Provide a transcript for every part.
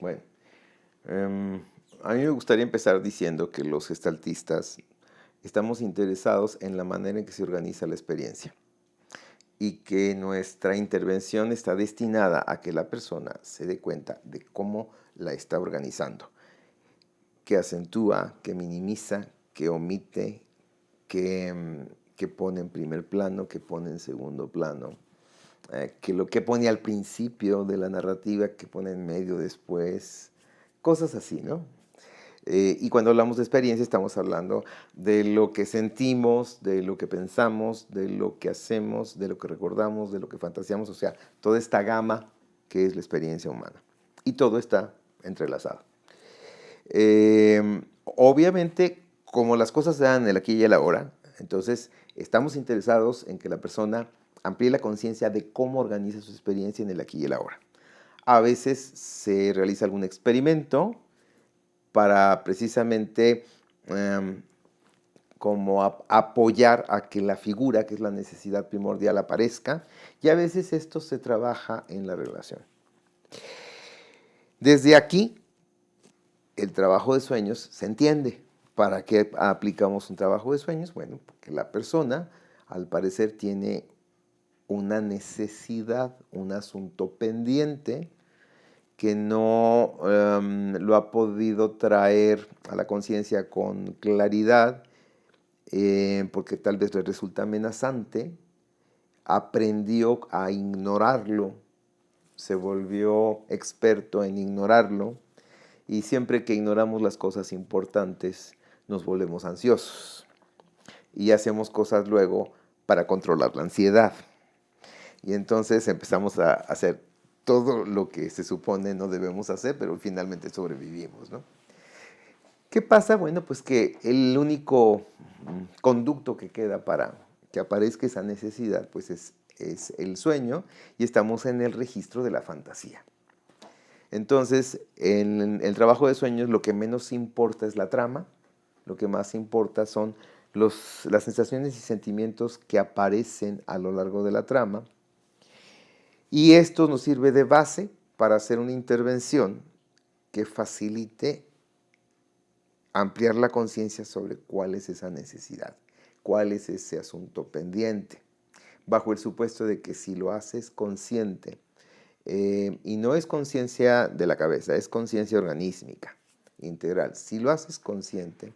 Bueno, a mí me gustaría empezar diciendo que los gestaltistas estamos interesados en la manera en que se organiza la experiencia y que nuestra intervención está destinada a que la persona se dé cuenta de cómo la está organizando, que acentúa, que minimiza, que omite, que pone en primer plano, que pone en segundo plano, que lo que pone al principio de la narrativa, que pone en medio después, cosas así, ¿no? Y cuando hablamos de experiencia estamos hablando de lo que sentimos, de lo que pensamos, de lo que hacemos, de lo que recordamos, de lo que fantaseamos, o sea, toda esta gama que es la experiencia humana. Y todo está entrelazado. Obviamente, como las cosas se dan en el aquí y el ahora, entonces estamos interesados en que la persona amplíe la conciencia de cómo organiza su experiencia en el aquí y el ahora. A veces se realiza algún experimento para precisamente como apoyar a que la figura, que es la necesidad primordial, aparezca, y a veces esto se trabaja en la relación. Desde aquí, el trabajo de sueños se entiende. ¿Para qué aplicamos un trabajo de sueños? Bueno, porque la persona, al parecer, tiene una necesidad, un asunto pendiente que no lo ha podido traer a la conciencia con claridad, porque tal vez le resulta amenazante, aprendió a ignorarlo, se volvió experto en ignorarlo, y siempre que ignoramos las cosas importantes nos volvemos ansiosos y hacemos cosas luego para controlar la ansiedad. Y entonces empezamos a hacer todo lo que se supone no debemos hacer, pero finalmente sobrevivimos, ¿no? ¿Qué pasa? Bueno, pues que el único conducto que queda para que aparezca esa necesidad, pues es el sueño, y estamos en el registro de la fantasía. Entonces, en el trabajo de sueños lo que menos importa es la trama, lo que más importa son las sensaciones y sentimientos que aparecen a lo largo de la trama, y esto nos sirve de base para hacer una intervención que facilite ampliar la conciencia sobre cuál es esa necesidad, cuál es ese asunto pendiente, bajo el supuesto de que si lo haces consciente, y no es conciencia de la cabeza, es conciencia organísmica, integral. Si lo haces consciente,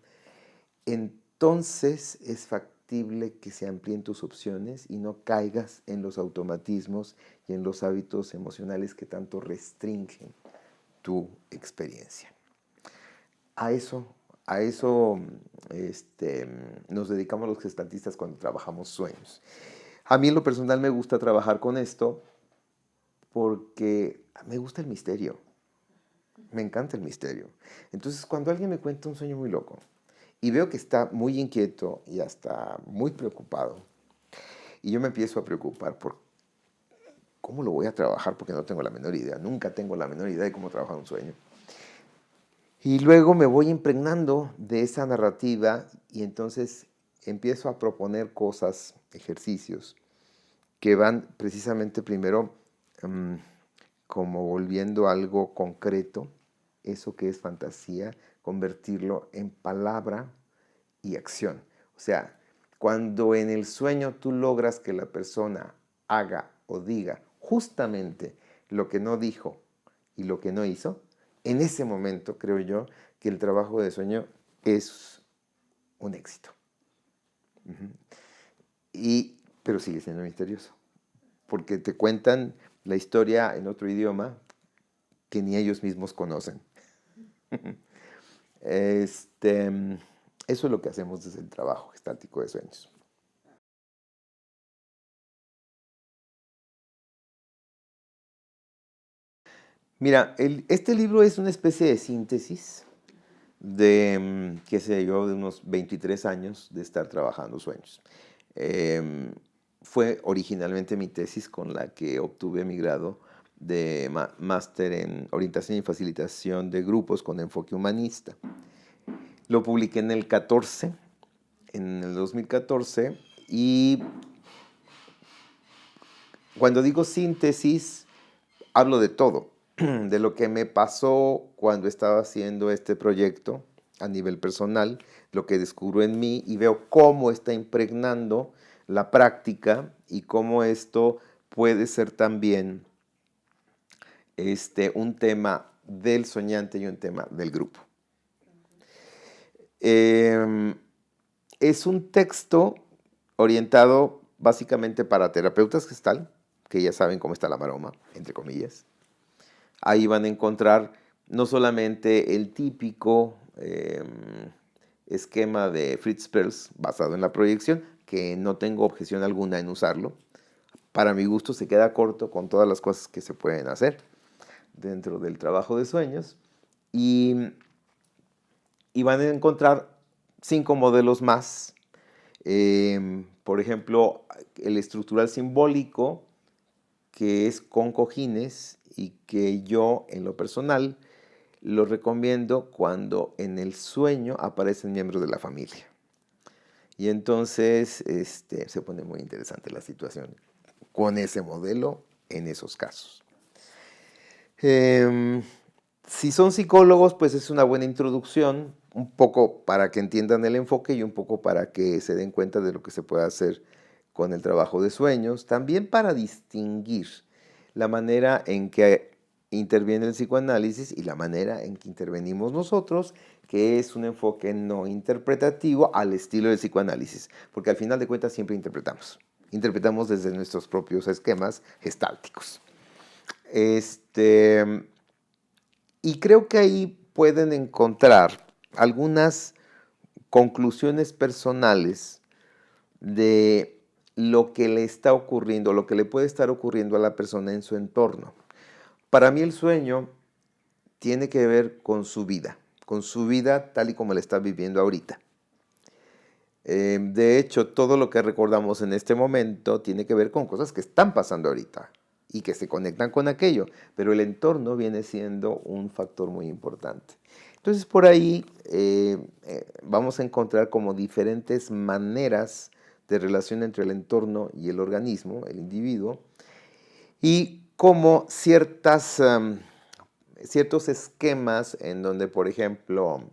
entonces es factible que se amplíen tus opciones y no caigas en los automatismos y en los hábitos emocionales que tanto restringen tu experiencia. A eso nos dedicamos los gestaltistas cuando trabajamos sueños. A mí en lo personal me gusta trabajar con esto porque me gusta el misterio. Me encanta el misterio. Entonces, cuando alguien me cuenta un sueño muy loco y veo que está muy inquieto y hasta muy preocupado, y yo me empiezo a preocupar por cómo lo voy a trabajar porque no tengo la menor idea, nunca tengo la menor idea de cómo trabajar un sueño. Y luego me voy impregnando de esa narrativa y entonces empiezo a proponer cosas, ejercicios, que van precisamente primero como volviendo algo concreto, eso que es fantasía, convertirlo en palabra y acción. O sea, cuando en el sueño tú logras que la persona haga o diga justamente lo que no dijo y lo que no hizo, en ese momento creo yo que el trabajo de sueño es un éxito. Pero sigue siendo misterioso, porque te cuentan la historia en otro idioma que ni ellos mismos conocen. Eso es lo que hacemos desde el trabajo gestaltico de sueños. Mira, este libro es una especie de síntesis de, qué sé yo, de unos 23 años de estar trabajando sueños. Fue originalmente mi tesis con la que obtuve mi grado de máster en orientación y facilitación de grupos con enfoque humanista. Lo publiqué en el 2014, y cuando digo síntesis, hablo de todo. de lo que me pasó cuando estaba haciendo este proyecto a nivel personal, lo que descubro en mí y veo cómo está impregnando la práctica y cómo esto puede ser también un tema del soñante y un tema del grupo. Es un texto orientado básicamente para terapeutas Gestalt, que ya saben cómo está la maroma, entre comillas. Ahí van a encontrar no solamente el típico esquema de Fritz Perls basado en la proyección, que no tengo objeción alguna en usarlo. Para mi gusto se queda corto con todas las cosas que se pueden hacer dentro del trabajo de sueños. Y van a encontrar 5 modelos más. Por ejemplo, el estructural simbólico, que es con cojines y que yo, en lo personal, lo recomiendo cuando en el sueño aparecen miembros de la familia. Y entonces se pone muy interesante la situación con ese modelo en esos casos. Si son psicólogos, pues es una buena introducción, un poco para que entiendan el enfoque y un poco para que se den cuenta de lo que se puede hacer con el trabajo de sueños. También para distinguir la manera en que interviene el psicoanálisis y la manera en que intervenimos nosotros, que es un enfoque no interpretativo al estilo del psicoanálisis, porque al final de cuentas siempre interpretamos desde nuestros propios esquemas gestálticos. Y creo que ahí pueden encontrar algunas conclusiones personales de lo que le está ocurriendo, lo que le puede estar ocurriendo a la persona en su entorno. Para mí el sueño tiene que ver con su vida tal y como la está viviendo ahorita. De hecho, todo lo que recordamos en este momento tiene que ver con cosas que están pasando ahorita y que se conectan con aquello, pero el entorno viene siendo un factor muy importante. Entonces, por ahí vamos a encontrar como diferentes maneras de relación entre el entorno y el organismo, el individuo, y como ciertos esquemas en donde, por ejemplo,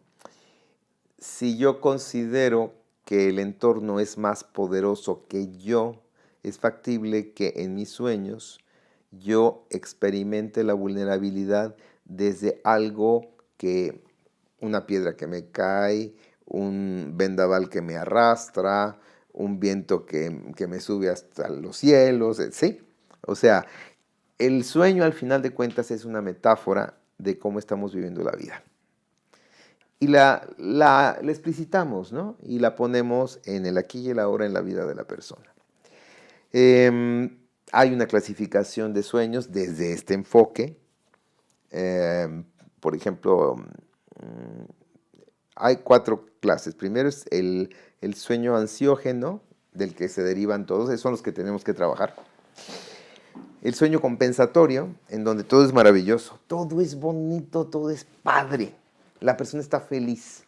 si yo considero que el entorno es más poderoso que yo, es factible que en mis sueños yo experimente la vulnerabilidad desde algo que, una piedra que me cae, un vendaval que me arrastra, un viento que me sube hasta los cielos, ¿sí? O sea, el sueño al final de cuentas es una metáfora de cómo estamos viviendo la vida. Y la explicitamos, ¿no? Y la ponemos en el aquí y el ahora en la vida de la persona. Hay una clasificación de sueños desde este enfoque. Por ejemplo, hay 4 clases. Primero es el sueño ansiógeno, del que se derivan todos, esos son los que tenemos que trabajar. El sueño compensatorio, en donde todo es maravilloso, todo es bonito, todo es padre. La persona está feliz,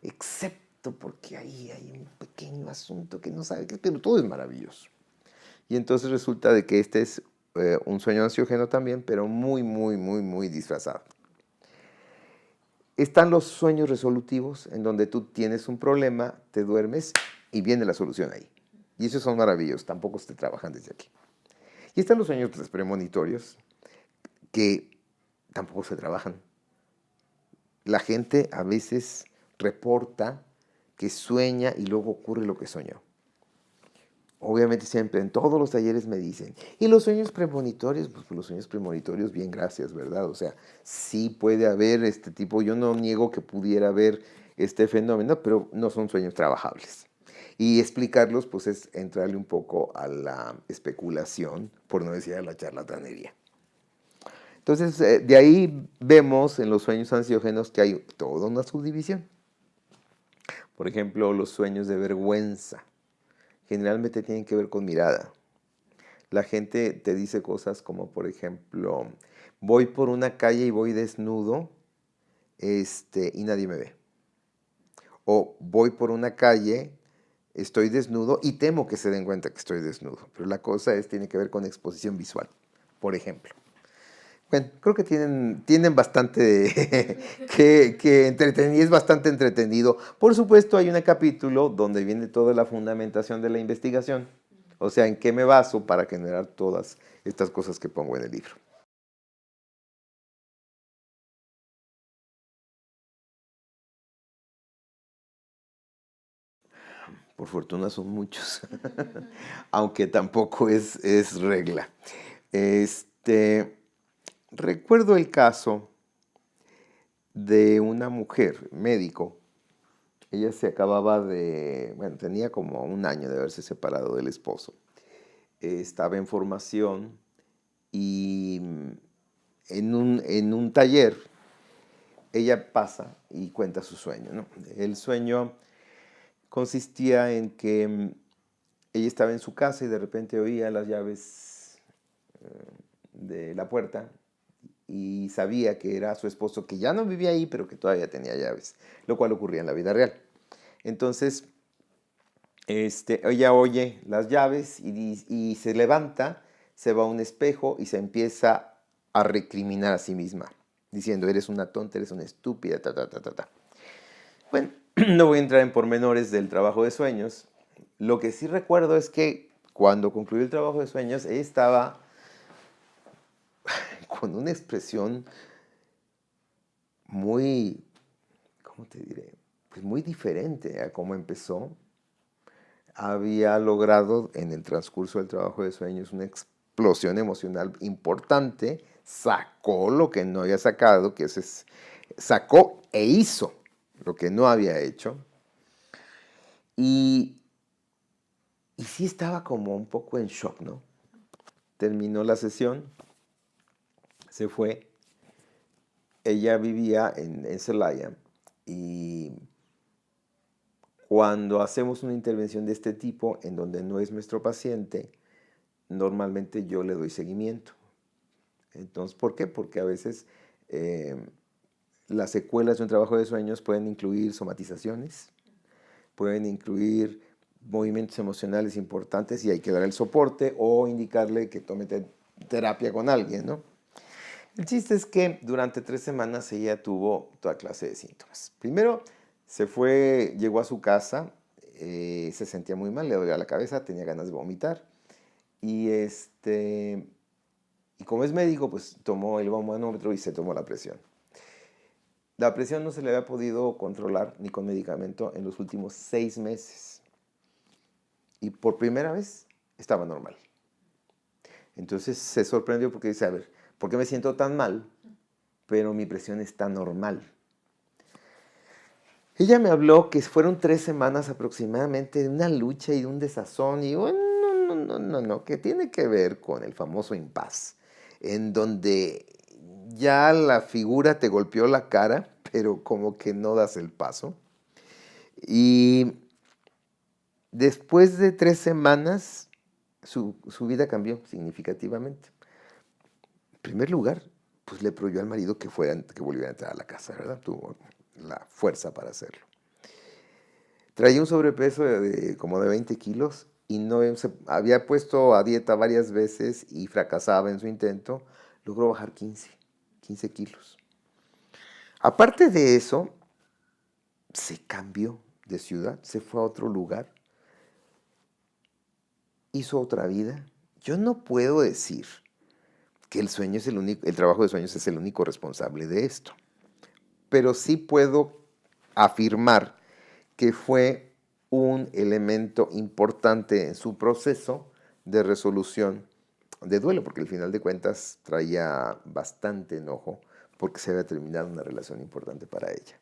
excepto porque ahí hay un pequeño asunto que no sabe qué es, pero todo es maravilloso. Y entonces resulta de que este es un sueño ansiógeno también, pero muy, muy, muy, muy disfrazado. Están los sueños resolutivos, en donde tú tienes un problema, te duermes y viene la solución ahí. Y esos son maravillosos, tampoco se trabajan desde aquí. Y están los sueños premonitorios, que tampoco se trabajan. La gente a veces reporta que sueña y luego ocurre lo que soñó. Obviamente siempre en todos los talleres me dicen, ¿y los sueños premonitorios? Pues los sueños premonitorios, bien, gracias, ¿verdad? O sea, sí puede haber este tipo, yo no niego que pudiera haber este fenómeno, pero no son sueños trabajables. Y explicarlos, pues es entrarle un poco a la especulación, por no decir a la charlatanería. Entonces, de ahí vemos en los sueños ansiógenos que hay toda una subdivisión. Por ejemplo, los sueños de vergüenza. Generalmente tienen que ver con mirada. La gente te dice cosas como, por ejemplo, voy por una calle y voy desnudo y nadie me ve. O voy por una calle, estoy desnudo y temo que se den cuenta que estoy desnudo. Pero la cosa tiene que ver con exposición visual, por ejemplo. Bueno, creo que tienen bastante que entretener, es bastante entretenido. Por supuesto, hay un capítulo donde viene toda la fundamentación de la investigación. O sea, en qué me baso para generar todas estas cosas que pongo en el libro. Por fortuna son muchos, aunque tampoco es regla. Este, recuerdo el caso de una mujer, médico. Ella se acababa bueno, tenía como un año de haberse separado del esposo. Estaba en formación y en un taller ella pasa y cuenta su sueño, ¿no? El sueño consistía en que ella estaba en su casa y de repente oía las llaves de la puerta y sabía que era su esposo, que ya no vivía ahí, pero que todavía tenía llaves, lo cual ocurría en la vida real. Entonces, ella oye las llaves y se levanta, se va a un espejo y se empieza a recriminar a sí misma, diciendo, eres una tonta, eres una estúpida, ta, ta, ta, ta, ta. Bueno, no voy a entrar en pormenores del trabajo de sueños. Lo que sí recuerdo es que cuando concluyó el trabajo de sueños, ella estaba con una expresión muy, ¿cómo te diré? Pues muy diferente a cómo empezó. Había logrado en el transcurso del trabajo de sueños una explosión emocional importante, sacó lo que no había sacado, sacó e hizo lo que no había hecho. Y, y sí estaba como un poco en shock, ¿no? Terminó la sesión, se fue. Ella vivía en Celaya y cuando hacemos una intervención de este tipo en donde no es nuestro paciente, normalmente yo le doy seguimiento. Entonces, ¿por qué? Porque a veces eh, las secuelas de un trabajo de sueños pueden incluir somatizaciones, pueden incluir movimientos emocionales importantes y hay que dar el soporte o indicarle que tome terapia con alguien, ¿no? El chiste es que durante 3 semanas ella tuvo toda clase de síntomas. Primero, llegó a su casa, se sentía muy mal, le dolía la cabeza, tenía ganas de vomitar. Y, y como es médico, pues tomó el manómetro y se tomó la presión. La presión no se le había podido controlar ni con medicamento en los últimos 6 meses. Y por primera vez estaba normal. Entonces se sorprendió porque dice, a ver, ¿por qué me siento tan mal, pero mi presión está normal? Ella me habló que fueron 3 semanas aproximadamente de una lucha y de un desazón y bueno, no, que tiene que ver con el famoso impas, en donde ya la figura te golpeó la cara, pero como que no das el paso. Y después de 3 semanas, su vida cambió significativamente. En primer lugar, pues le prohibió al marido que volviera a entrar a la casa, ¿verdad? Tuvo la fuerza para hacerlo. Traía un sobrepeso como de 20 kilos y no se había puesto a dieta varias veces y fracasaba en su intento. Logró bajar 15 kilos. Aparte de eso, se cambió de ciudad, se fue a otro lugar, hizo otra vida. Yo no puedo decir que el trabajo de sueños es el único responsable de esto, pero sí puedo afirmar que fue un elemento importante en su proceso de resolución de duelo, porque al final de cuentas traía bastante enojo porque se había terminado una relación importante para ella.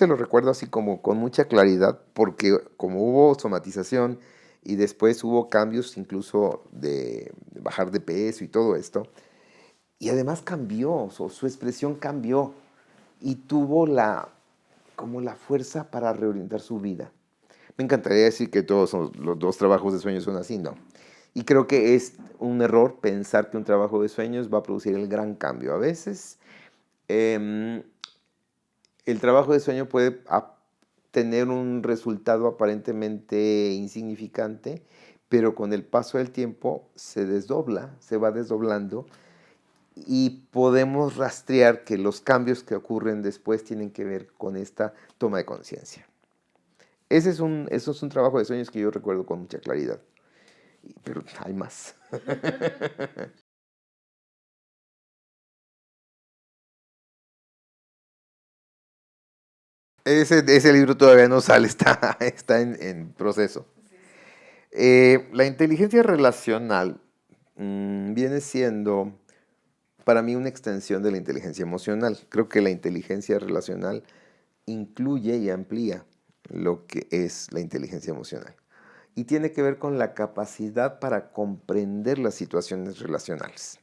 Lo recuerdo así como con mucha claridad porque como hubo somatización y después hubo cambios incluso de bajar de peso y todo esto, y además cambió, su expresión cambió y tuvo como la fuerza para reorientar su vida. Me encantaría decir que todos los 2 trabajos de sueños son así, no. Y creo que es un error pensar que un trabajo de sueños va a producir el gran cambio. A veces el trabajo de sueño puede tener un resultado aparentemente insignificante, pero con el paso del tiempo se desdobla, se va desdoblando y podemos rastrear que los cambios que ocurren después tienen que ver con esta toma de conciencia. Eso es un trabajo de sueños que yo recuerdo con mucha claridad, pero hay más. Ese libro todavía no sale, está en proceso. La inteligencia relacional viene siendo para mí una extensión de la inteligencia emocional. Creo que la inteligencia relacional incluye y amplía lo que es la inteligencia emocional. Y tiene que ver con la capacidad para comprender las situaciones relacionales.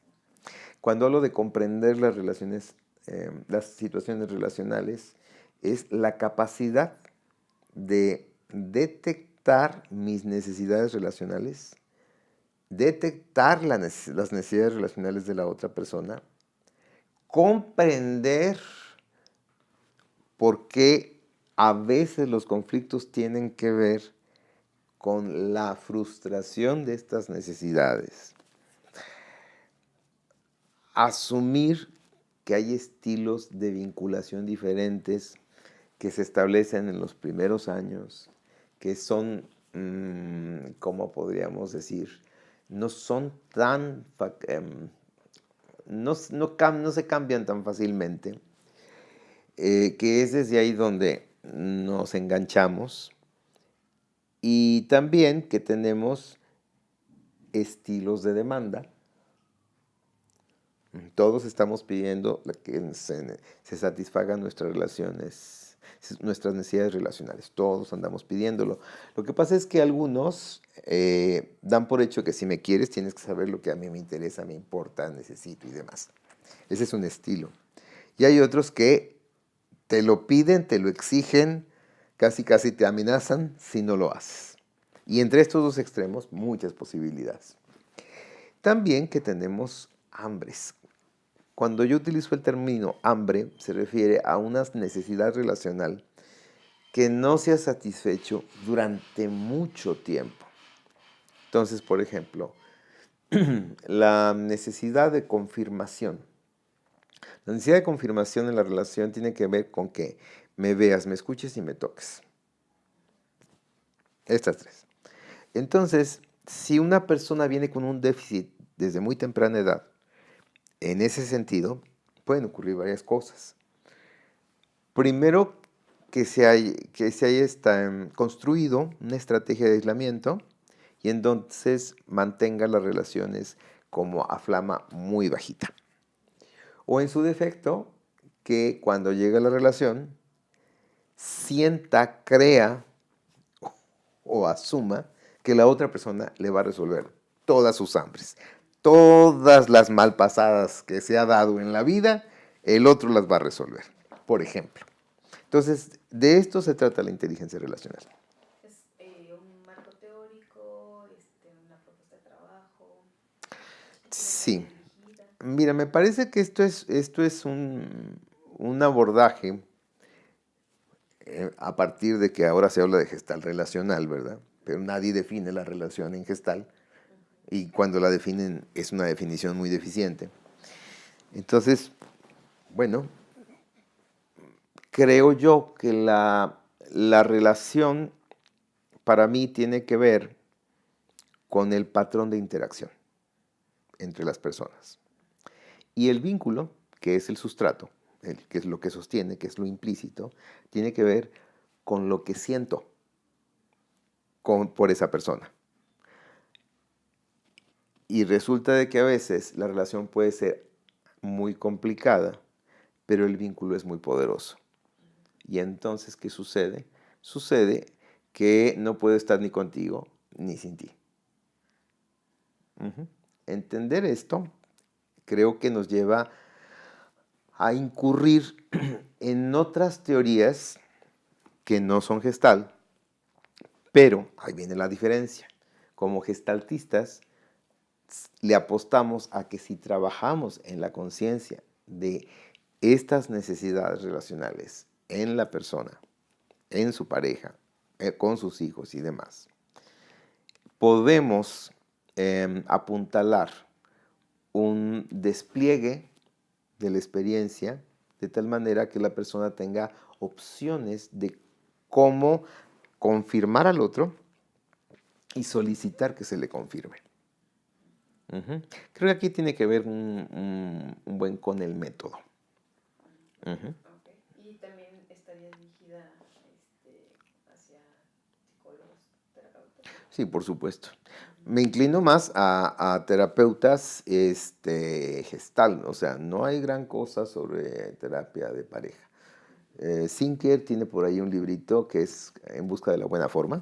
Cuando hablo de comprender las situaciones relacionales, es la capacidad de detectar mis necesidades relacionales, detectar las necesidades relacionales de la otra persona, comprender por qué a veces los conflictos tienen que ver con la frustración de estas necesidades. Asumir que hay estilos de vinculación diferentes que se establecen en los primeros años, que son, ¿cómo podríamos decir? No son tan, no se cambian tan fácilmente, que es desde ahí donde nos enganchamos, y también que tenemos estilos de demanda. Todos estamos pidiendo que se satisfagan nuestras relaciones, nuestras necesidades relacionales. Todos andamos pidiéndolo. Lo que pasa es que algunos dan por hecho que si me quieres tienes que saber lo que a mí me interesa, me importa, necesito y demás. Ese es un estilo. Y hay otros que te lo piden, te lo exigen, casi casi te amenazan si no lo haces. Y entre estos dos extremos, muchas posibilidades. También que tenemos hambres. Cuando yo utilizo el término hambre, se refiere a una necesidad relacional que no se ha satisfecho durante mucho tiempo. Entonces, por ejemplo, la necesidad de confirmación. La necesidad de confirmación en la relación tiene que ver con que me veas, me escuches y me toques. Estas tres. Entonces, si una persona viene con un déficit desde muy temprana edad, en ese sentido, pueden ocurrir varias cosas. Primero, que se haya construido una estrategia de aislamiento y entonces mantenga las relaciones como a flama muy bajita. O en su defecto, que cuando llega la relación, sienta, crea o asuma que la otra persona le va a resolver todas sus hambres. Todas las malpasadas que se ha dado en la vida, el otro las va a resolver, por ejemplo. Entonces, de esto se trata la inteligencia relacional. Es un marco teórico, una propuesta de trabajo, Sí. Mira, me parece que esto es un abordaje a partir de que ahora se habla de gestal relacional, ¿verdad? Pero nadie define la relación en gestal y cuando la definen es una definición muy deficiente. Entonces, bueno, creo yo que la relación para mí tiene que ver con el patrón de interacción entre las personas. Y el vínculo, que es el sustrato, que es lo que sostiene, que es lo implícito, tiene que ver con lo que siento por esa persona. Y resulta de que a veces la relación puede ser muy complicada, pero el vínculo es muy poderoso. Y entonces, ¿qué sucede? Sucede que no puedo estar ni contigo ni sin ti. Entender esto creo que nos lleva a incurrir en otras teorías que no son gestal, pero ahí viene la diferencia. Como gestaltistas, le apostamos a que si trabajamos en la conciencia de estas necesidades relacionales en la persona, en su pareja, con sus hijos y demás, podemos apuntalar un despliegue de la experiencia de tal manera que la persona tenga opciones de cómo confirmar al otro y solicitar que se le confirme. Ujú. Creo que aquí tiene que ver un buen con el método. Ujú. Ok. Y también estaría dirigida hacia psicólogos, terapeutas. Sí, por supuesto. Me inclino más a terapeutas Gestalt, o sea, no hay gran cosa sobre terapia de pareja. Zinker tiene por ahí un librito que es En busca de la buena forma.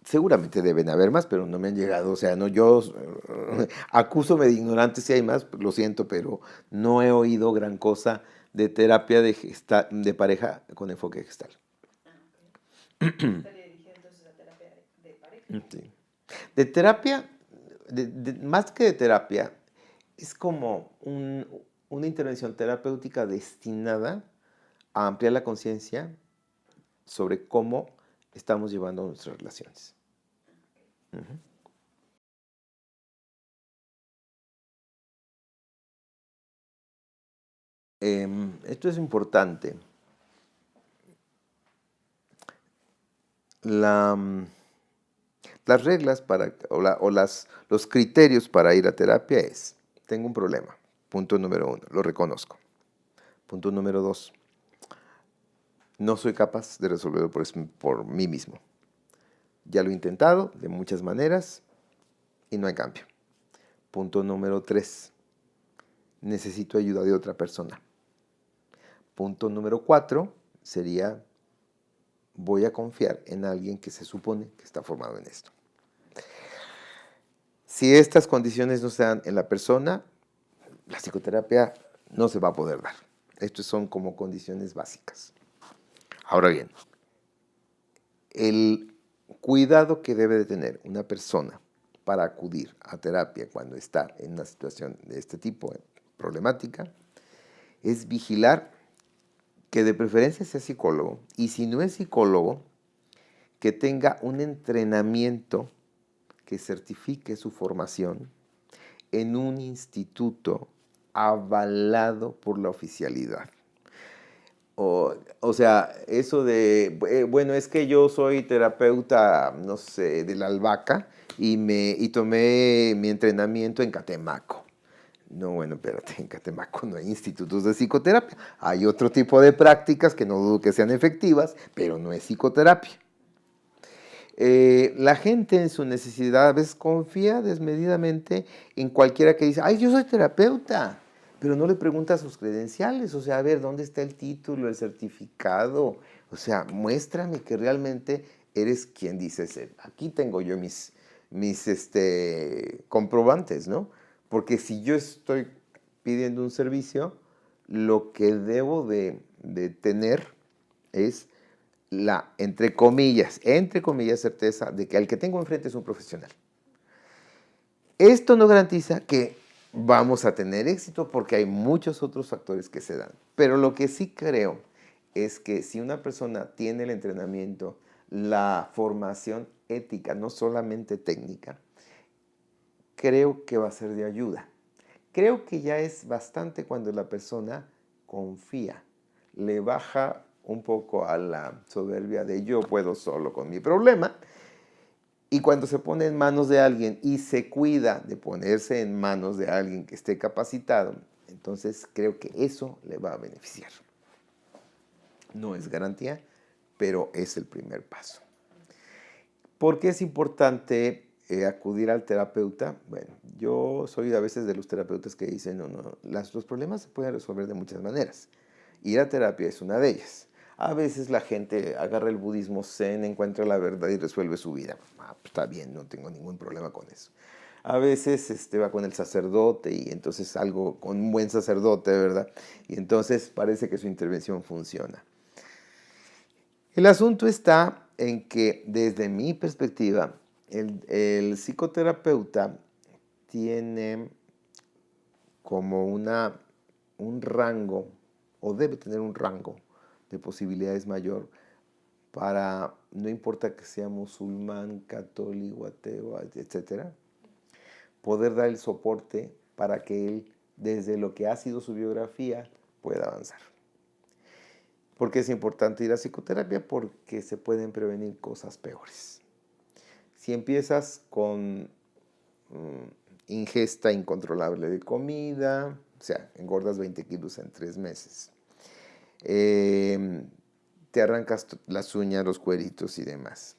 Seguramente deben haber más, pero no me han llegado. O sea, no, yo acúsome de ignorante si hay más, lo siento, pero no he oído gran cosa de terapia de pareja con enfoque gestal. Estaría dirigida entonces a terapia de pareja. Sí. De terapia, más que de terapia, es como una intervención terapéutica destinada a ampliar la conciencia sobre cómo estamos llevando nuestras relaciones. Ujú. Esto es importante. Las reglas los criterios para ir a terapia es, tengo un problema, punto número 1, lo reconozco. Punto número 2, no soy capaz de resolverlo por mí mismo. Ya lo he intentado de muchas maneras y no hay cambio. Punto número 3, necesito ayuda de otra persona. Punto número 4 sería, voy a confiar en alguien que se supone que está formado en esto. Si estas condiciones no se dan en la persona, la psicoterapia no se va a poder dar. Estos son como condiciones básicas. Ahora bien, el cuidado que debe de tener una persona para acudir a terapia cuando está en una situación de este tipo, problemática, es vigilar que de preferencia sea psicólogo y si no es psicólogo, que tenga un entrenamiento que certifique su formación en un instituto avalado por la oficialidad. O sea, eso de, bueno, es que yo soy terapeuta, no sé, de la albahaca y tomé mi entrenamiento en Catemaco. No, bueno, espérate, en Catemaco no hay institutos de psicoterapia. Hay otro tipo de prácticas que no dudo que sean efectivas, pero no es psicoterapia. La gente en su necesidad a veces confía desmedidamente en cualquiera que dice, ay, yo soy terapeuta, pero no le pregunta sus credenciales, o sea, a ver, ¿dónde está el título, el certificado? O sea, muéstrame que realmente eres quien dice ser. Aquí tengo yo mis comprobantes, ¿no? Porque si yo estoy pidiendo un servicio, lo que debo de tener es la, entre comillas, certeza de que el que tengo enfrente es un profesional. Esto no garantiza que vamos a tener éxito porque hay muchos otros factores que se dan. Pero lo que sí creo es que si una persona tiene el entrenamiento, la formación ética, no solamente técnica, creo que va a ser de ayuda. Creo que ya es bastante cuando la persona confía, le baja un poco a la soberbia de yo puedo solo con mi problema. Y cuando se pone en manos de alguien y se cuida de ponerse en manos de alguien que esté capacitado, entonces creo que eso le va a beneficiar. No es garantía, pero es el primer paso. ¿Por qué es importante acudir al terapeuta? Bueno, yo soy a veces de los terapeutas que dicen, los problemas se pueden resolver de muchas maneras. Ir a terapia es una de ellas. A veces la gente agarra el budismo zen, encuentra la verdad y resuelve su vida. Pues está bien, no tengo ningún problema con eso. A veces va con el sacerdote y entonces algo con un buen sacerdote, ¿verdad? Y entonces parece que su intervención funciona. El asunto está en que desde mi perspectiva, el psicoterapeuta tiene como un rango, o debe tener un rango de posibilidades mayor para, no importa que sea musulmán, católico, ateo, etcétera, poder dar el soporte para que él, desde lo que ha sido su biografía, pueda avanzar. ¿Por qué es importante ir a psicoterapia? Porque se pueden prevenir cosas peores. Si empiezas con ingesta incontrolable de comida, o sea, engordas 20 kilos en 3 meses, te arrancas las uñas, los cueritos y demás,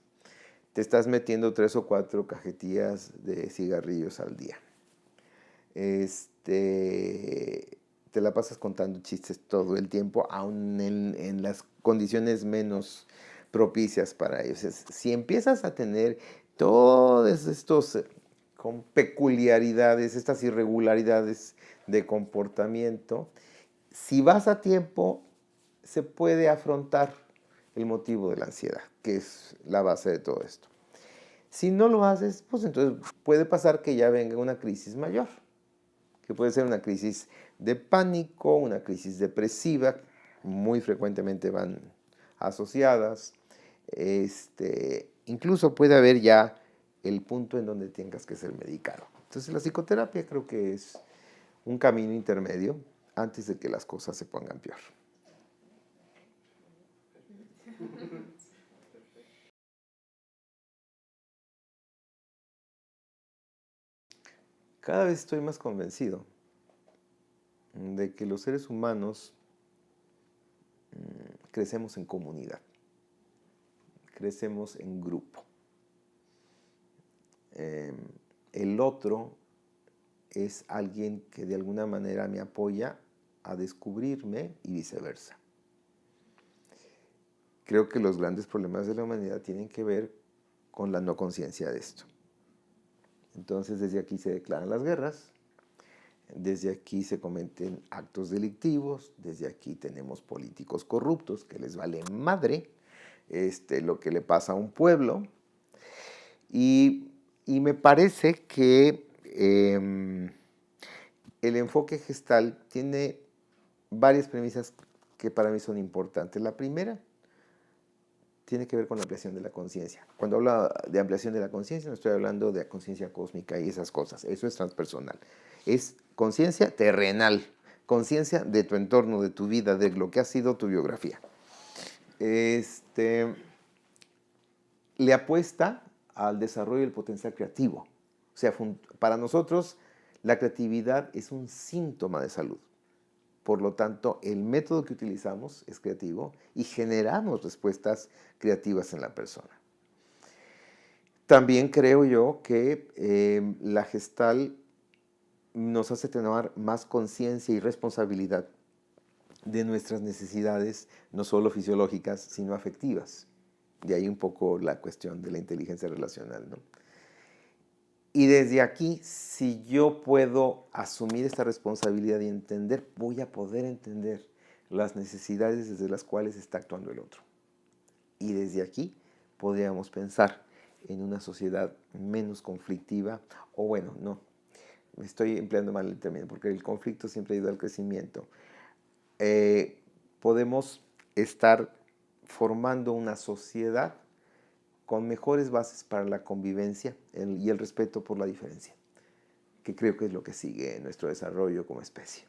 te estás metiendo 3 o 4 cajetillas de cigarrillos al día, te la pasas contando chistes todo el tiempo, aun en las condiciones menos propicias para ellos. Si empiezas a tener todos estos con peculiaridades, estas irregularidades de comportamiento, si vas a tiempo, se puede afrontar el motivo de la ansiedad, que es la base de todo esto. Si no lo haces, pues entonces puede pasar que ya venga una crisis mayor, que puede ser una crisis de pánico, una crisis depresiva, muy frecuentemente van asociadas. Incluso puede haber ya el punto en donde tengas que ser medicado. Entonces la psicoterapia creo que es un camino intermedio antes de que las cosas se pongan peor. Cada vez estoy más convencido de que los seres humanos crecemos en comunidad, crecemos en grupo. El otro es alguien que de alguna manera me apoya a descubrirme y viceversa. Creo que los grandes problemas de la humanidad tienen que ver con la no conciencia de esto. Entonces desde aquí se declaran las guerras, desde aquí se cometen actos delictivos, desde aquí tenemos políticos corruptos que les vale madre lo que le pasa a un pueblo. Y me parece que el enfoque gestal tiene varias premisas que para mí son importantes. La primera tiene que ver con la ampliación de la conciencia. Cuando hablo de ampliación de la conciencia, no estoy hablando de conciencia cósmica y esas cosas. Eso es transpersonal. Es conciencia terrenal, conciencia de tu entorno, de tu vida, de lo que ha sido tu biografía. Le apuesta al desarrollo del potencial creativo. O sea, para nosotros la creatividad es un síntoma de salud. Por lo tanto, el método que utilizamos es creativo y generamos respuestas creativas en la persona. También creo yo que la Gestalt nos hace tener más conciencia y responsabilidad de nuestras necesidades, no solo fisiológicas, sino afectivas. De ahí un poco la cuestión de la inteligencia relacional, ¿no? Y desde aquí, si yo puedo asumir esta responsabilidad y entender, voy a poder entender las necesidades desde las cuales está actuando el otro. Y desde aquí podríamos pensar en una sociedad menos conflictiva, o bueno, no, estoy empleando mal el término, porque el conflicto siempre ayuda al crecimiento. Podemos estar formando una sociedad con mejores bases para la convivencia y el respeto por la diferencia, que creo que es lo que sigue en nuestro desarrollo como especie.